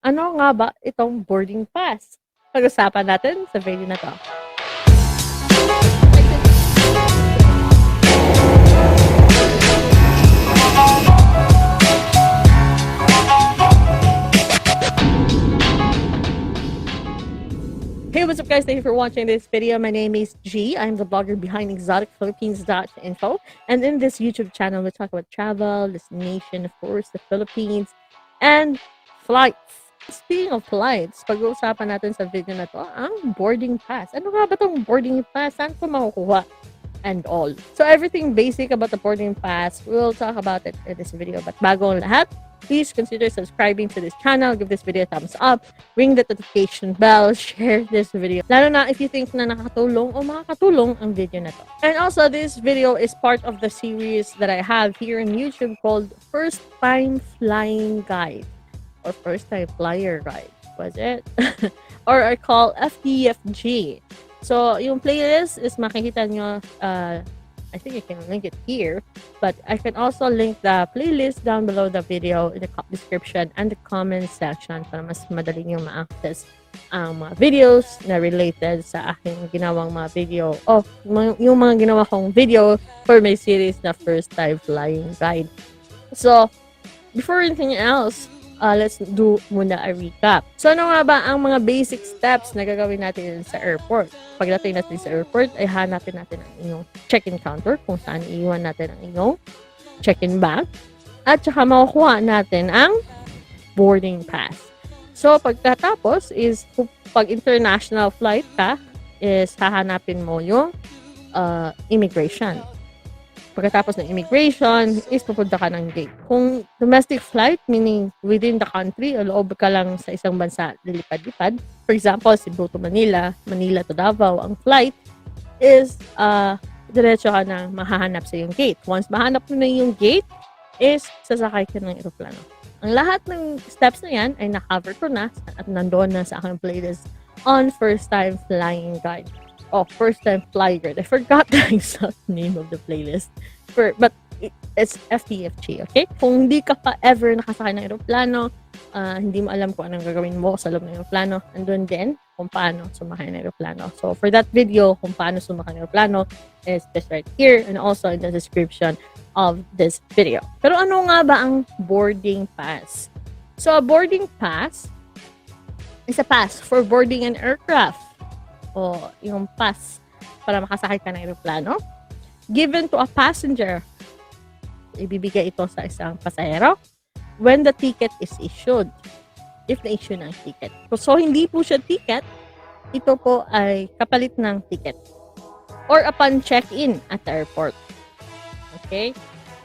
Ano nga ba itong boarding pass? Pag-usapan natin sa video na 'to. Hey, what's up guys? Thank you for watching this video. My name is G. I'm the blogger behind exoticphilippines.info. And in this YouTube channel, we talk about travel, destination, of course, the Philippines, and flights. Speaking of flights, pag-uusapan natin sa video na to, ang boarding pass. Ano nga ba itong boarding pass? Saan ko makukuha? And all. So everything basic about the boarding pass, we'll talk about it in this video. But bago ang lahat, please consider subscribing to this channel, give this video a thumbs up, ring the notification bell, share this video. Lalo na if you think na nakakatulong o makakatulong ang video na to. And also, this video is part of the series that I have here on YouTube called First Time Flying Guide or First Time Flyer Guide. Was it? Or I call FTFG. So, yung playlist is makikita nyo, I think I can link it here, but I can also link the playlist down below the video in the description and the comment section para mas madali nyo ma-access ang mga videos na related sa aking ginawang mga video o yung mga ginawa kong video for my series na First Time Flying Guide. So, before anything else, let's do muna a recap. So, ano nga ba ang mga basic steps na gagawin natin sa airport? Pagdating natin sa airport, ay hanapin natin ang inyong check-in counter kung saan iiwan natin ang inyong check-in bag. At saka makukuha natin ang boarding pass. So, pagkatapos is, pag international flight ka, is hahanapin mo yung immigration. Pagkatapos ng immigration, is pupunta ka ng gate. Kung domestic flight, meaning within the country, o loob ka lang sa isang bansa, lilipad-lipad. For example, Cebu to Manila, Manila to Davao, ang flight is diretso ka na mahahanap sa yung gate. Once mahanap mo na yung gate, is sasakay ka ng eroplano. Ang lahat ng steps na yan ay na-cover ko na at nandoon na sa aking playlist on First Time Flying Guide. First Time Flying Guide. I forgot the exact name of the playlist. But it's FTFG, okay? Kung hindi ka pa ever nakasakay ng aeroplano, hindi mo alam kung anong gagawin mo sa loob ng aeroplano, andun din kung paano sumakay ng aeroplano. So, for that video, kung paano sumakay ng aeroplano, is just right here and also in the description of this video. Pero ano nga ba ang boarding pass? So, a boarding pass is a pass for boarding an aircraft. O yung pass para makasakay ka ng aeroplano given to a passenger. Ibibigay ito sa isang pasahero when the ticket is issued. If na-issue ng ticket. So, hindi po siya ticket. Ito po ay kapalit ng ticket. Or upon check-in at the airport. Okay?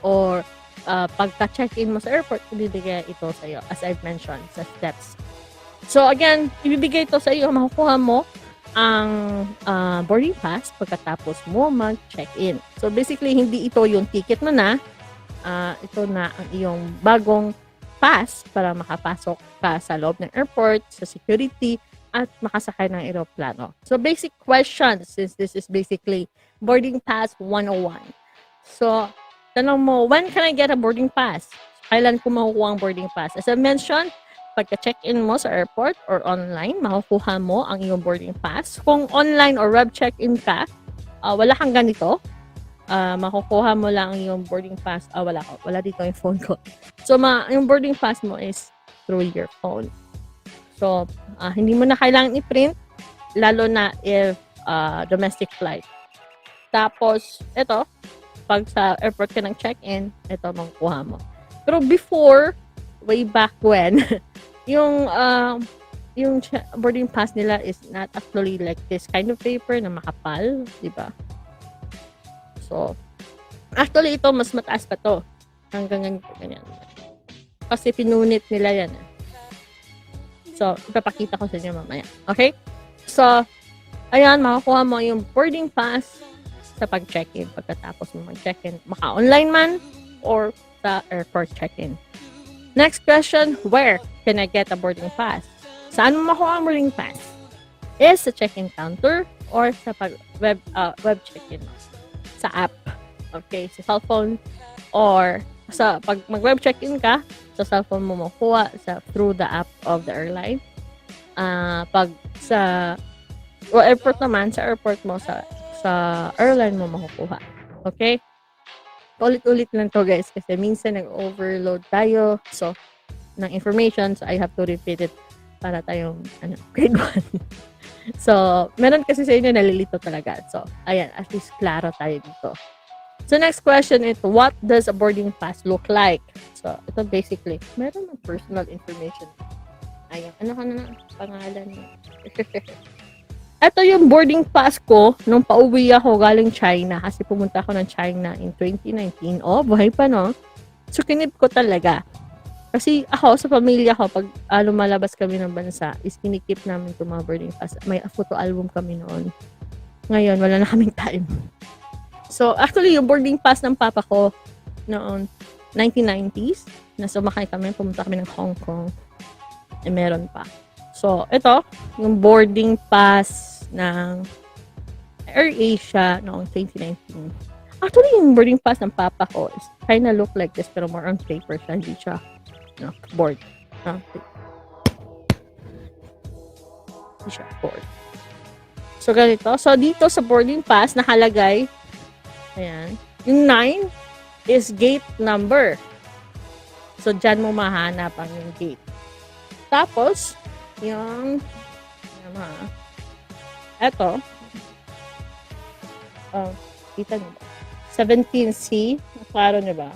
Or pagka-check-in mo sa airport, ibibigay ito sa iyo as I've mentioned sa steps. So, again, ibibigay ito sa iyo, makukuha mo ang boarding pass pagkatapos mo mag-check-in. So, basically, hindi ito yung ticket mo na. Ito na ang iyong bagong pass para makapasok ka sa loob ng airport, sa security, at makasakay ng aeroplano. So, basic questions, since this is basically boarding pass 101. So, tanong mo, when can I get a boarding pass? Kailan ko makukuha ang boarding pass? As I mentioned, pagka-check-in mo sa airport or online, makukuha mo ang iyong boarding pass. Kung online or web check-in ka, wala kang ganito. Makukuha mo lang ang iyong boarding pass. Wala dito yung phone ko. So, yung boarding pass mo is through your phone. So, hindi mo na kailangan i-print, lalo na if domestic flight. Tapos, ito, pag sa airport ka ng check-in, ito makukuha mo. Pero before, way back when, yung boarding pass nila is not actually like this kind of paper na makapal, di ba? So, actually ito mas mataas pa to. Hanggang ganyan. Kasi pinunit nila yan. So, ipapakita ko sa inyo mamaya. Okay? So, ayan, makakuha mo yung boarding pass sa pag-check-in. Pagkatapos mo mag-check-in, maka-online man or sa airport check-in. Next question, where can I get a boarding pass? Saan mo makuha ang boarding pass? Is sa check-in counter or sa web check-in mo? Sa app. Okay, sa cellphone or pag mag-web check-in ka, sa cellphone mo makuha through the app of the airline. Pag sa airport naman, sa airport mo, sa airline mo makukuha. Okay? Ulit-ulit lang to guys kasi minsan nag-overload tayo ng information, so I have to repeat it para tayong grade 1. So, meron kasi sa inyo nalilito talaga. So, ayan, at least klaro tayo dito. So, next question is, what does a boarding pass look like? So, ito basically, meron ng personal information. Ayan, ano ka na pangalan mo? Ito yung boarding pass ko nung pauwi ako galing China kasi pumunta ako ng China in 2019. Oh, buhay pa no? So, kinip ko talaga. Kasi ako, sa pamilya ko, pag lumalabas kami ng bansa, is kinikip namin itong mga boarding pass. May photo album kami noon. Ngayon, wala na kaming time. So, actually, yung boarding pass ng papa ko noon, 1990s, na sumakay kami, pumunta kami ng Hong Kong. Meron pa. So, ito, yung boarding pass ng AirAsia noong 2019. Actually, yung boarding pass ng papa ko is kind of look like this, pero more on paper siya, hindi siya board. Hindi siya board. So, ganito. So, dito sa boarding pass, nakalagay, ayan, yung 9 is gate number. So, dyan mo mahanap ang yung gate. Tapos, yung eto, kita nyo ba? 17C, klaro nyo ba?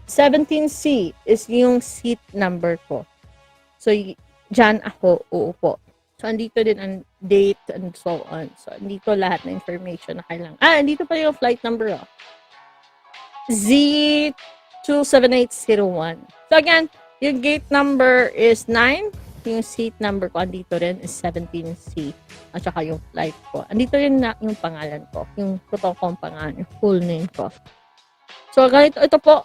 17C is yung seat number ko. So, dyan ako uupo. So, andito din ang date and so on. So, andito lahat na information na kailangan. Andito pa yung flight number, oh. Z27801. So, again, yung gate number is 9. Yung seat number ko, andito rin is 17C. At saka yung flight ko. Andito rin na yung pangalan ko. Yung totoo kong pangalan. Yung full name ko. So, ganito. Ito po,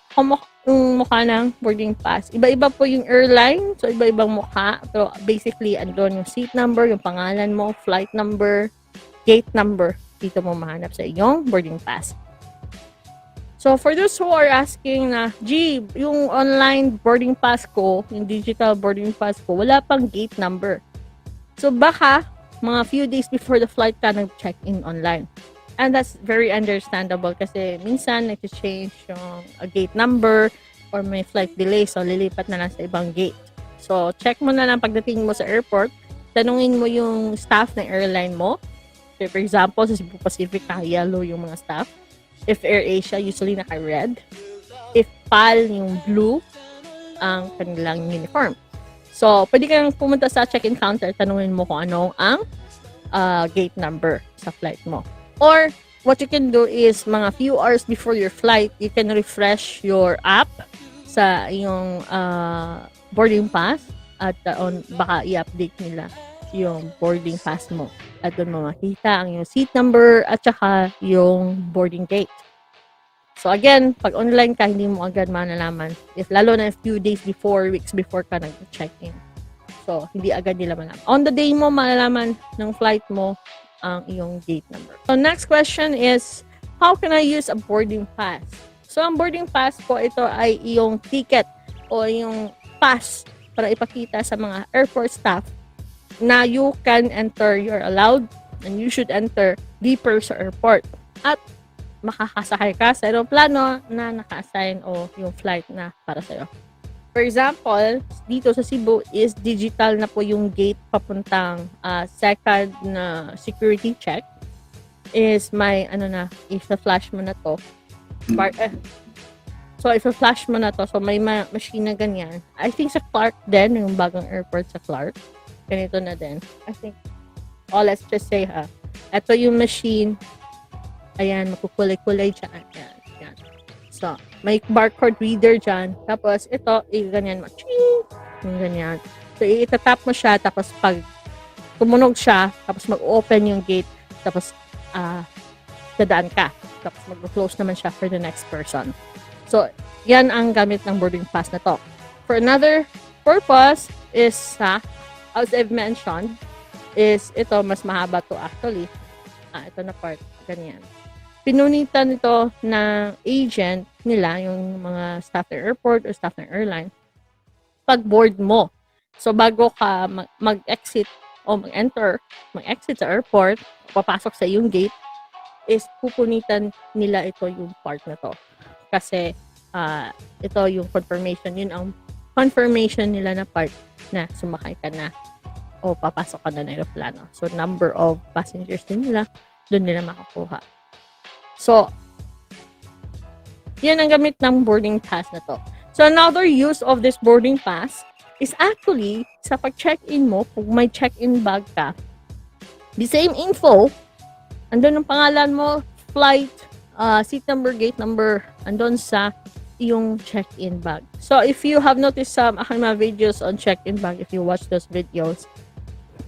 yung mukha ng boarding pass. Iba-iba po yung airline. So, iba-ibang mukha. Pero basically, andun yung seat number, yung pangalan mo, flight number, gate number. Dito mo mahanap sa iyong boarding pass. So, for those who are asking na, yung online boarding pass ko, yung digital boarding pass ko, wala pang gate number. So, baka mga few days before the flight ka nag-check-in online. And that's very understandable kasi minsan nag-change yung gate number or may flight delay, so lilipat na lang sa ibang gate. So, check mo na lang pagdating mo sa airport, tanungin mo yung staff ng airline mo. So, for example, sa Cebu Pacific, naka-yellow yung mga staff. If AirAsia, usually naka-red. If PAL, yung blue, ang kanilang uniform. So, pwede kang pumunta sa check-in counter, tanungin mo kung ano ang gate number sa flight mo. Or, what you can do is, mga few hours before your flight, you can refresh your app sa iyong boarding pass at baka i-update nila yung boarding pass mo. At doon mo makita ang yung seat number at saka yung boarding gate. So again, pag online ka, hindi mo agad malalaman. Lalo na a few days before, weeks before ka nag-check-in. So, hindi agad nila malalaman. On the day mo, malalaman ng flight mo ang iyong gate number. So, next question is, how can I use a boarding pass? So, ang boarding pass ko, ito ay iyong ticket o yung pass para ipakita sa mga airport staff na you can enter, you're allowed, and you should enter deeper sa airport. At makakasakay ka sa aeroplano na naka-assign o yung flight na para sa'yo. For example, dito sa Cebu is digital na po yung gate papuntang second na security check. Is may if na-flash mo na to, so if na-flash mo na to, so may machine na ganyan. I think sa Clark din, yung bagong airport sa Clark. Ganito na din. I think, let's just say, ito yung machine. Ayan, makukulay-kulay dyan. Ayan. So, may barcode reader dyan. Tapos, ito, ganyan mo. Ching! Yung ganyan. So, itatap mo siya. Tapos, pag tumunog siya, tapos mag-open yung gate. Tapos, dadaan ka. Tapos, mag-close naman siya for the next person. So, yan ang gamit ng boarding pass na to. For another purpose is, as I've mentioned, is ito, mas mahaba to actually. Ito na part, ganyan. pinunitan ito ng agent nila, yung mga staff ng airport or staff ng airline, pag board mo. So, bago ka mag-exit o mag-exit sa airport, papasok sa yung gate, is pupunitan nila ito yung part na to. Kasi, ito yung confirmation. Yun ang confirmation nila na part na sumakay ka na o papasok ka na ng aeroplano. So, number of passengers din nila, doon nila makakuha. So, yan ang gamit ng boarding pass na to. So, another use of this boarding pass is actually sa pag-check-in mo, kung may check-in bag ka, the same info, andun ang pangalan mo, flight, seat number, gate number, andun sa yung check-in bag. So, if you have noticed some aking mga videos on check-in bag, if you watch those videos,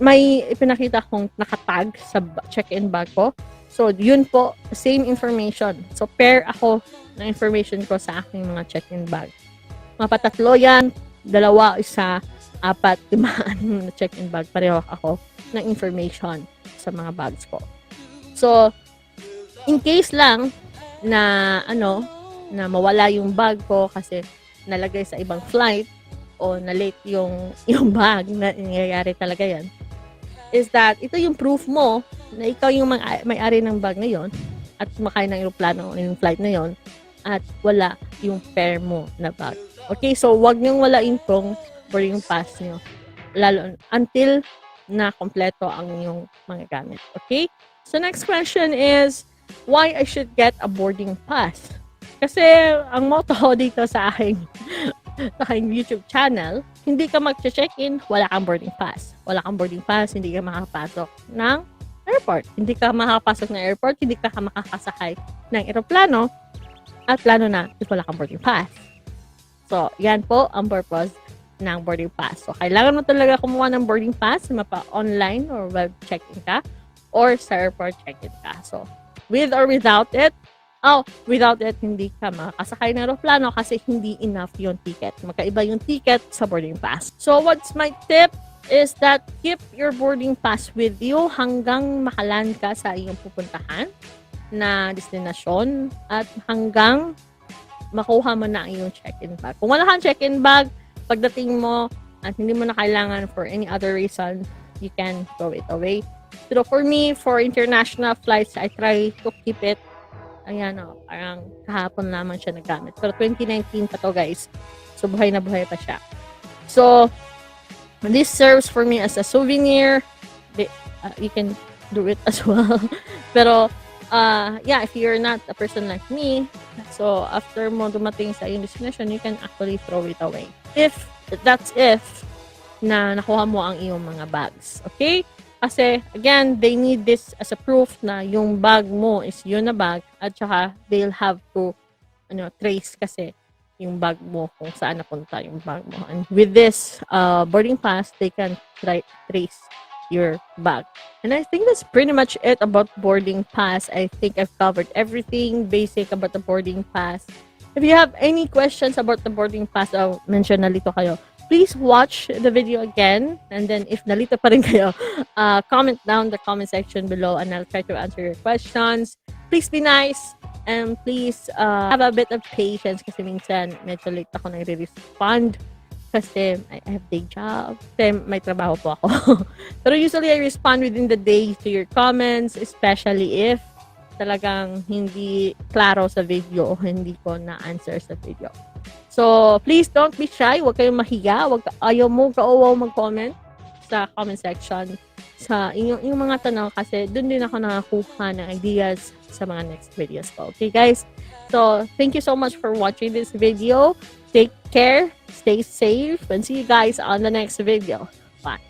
may ipinakita kong nakatag sa check-in bag ko. So, yun po, same information. So, pair ako ng information ko sa aking mga check-in bag. Mapatatlo yan, 2, 1, 4, 5 na check-in bag. Pareho ako ng information sa mga bags ko. So, in case lang na na mawala yung bag ko kasi nalagay sa ibang flight o na-late yung bag, na nangyayari talaga yan, is that ito yung proof mo na ikaw yung may-ari ng bag na yon at sumakay ng aeroplano yung flight na yon at wala yung pair mo na bag. Okay, so wag niyong walain tong boarding pass niyo lalo until na kompleto ang inyong mga gamit. Okay? So next question is why I should get a boarding pass? Kasi ang motto dito sa aking YouTube channel, hindi ka mag-check-in, wala kang boarding pass. Wala kang boarding pass, hindi ka makapasok ng airport. Hindi ka makapasok ng airport, hindi ka makakasakay ng eroplano, at plano na if wala kang boarding pass. So, yan po ang purpose ng boarding pass. So, kailangan mo talaga kumuha ng boarding pass, mapa-online or web check-in ka, or sa airport check-in ka. So, with or without it, hindi ka makakasakay ng aeroplano kasi hindi enough yung ticket. Magkaiba yung ticket sa boarding pass. So, what's my tip is that keep your boarding pass with you hanggang makaland ka sa iyong pupuntahan na destinasyon at hanggang makuha mo na yung check-in bag. Kung wala kang check-in bag, pagdating mo at hindi mo na kailangan for any other reason, you can throw it away. Pero for me, for international flights, I try to keep it. Ayan o, parang kahapon lamang siya nagamit. Pero 2019 pa to guys. So, buhay na buhay pa siya. So, this serves for me as a souvenir. You can do it as well. Pero, yeah, if you're not a person like me, so after mo dumating sa iyong destination, you can actually throw it away. If na nakuha mo ang iyong mga bags. Okay? Kasi, again, they need this as a proof na yung bag mo is yun na bag at saka they'll have to trace kasi yung bag mo kung saan napunta yung bag mo. And with this boarding pass, they can trace your bag. And I think that's pretty much it about boarding pass. I think I've covered everything basic about the boarding pass. If you have any questions about the boarding pass, mention nalito kayo. Please watch the video again. And then if nalito pa rin kayo, comment down the comment section below and I'll try to answer your questions. Please be nice and please have a bit of patience kasi minsan medyo late ako nagre-respond. Kasi I have day job. Kasi may trabaho po ako. Pero usually I respond within the day to your comments, especially if talagang hindi klaro sa video o hindi ko na-answer sa video. So, please don't be shy. Huwag kayong mahiya. Ayaw mo kauwaw mag-comment sa comment section sa inyong mga tanong kasi doon din ako nakakuha ng ideas sa mga next videos ko. Okay, guys? So, thank you so much for watching this video. Take care, stay safe, and see you guys on the next video. Bye.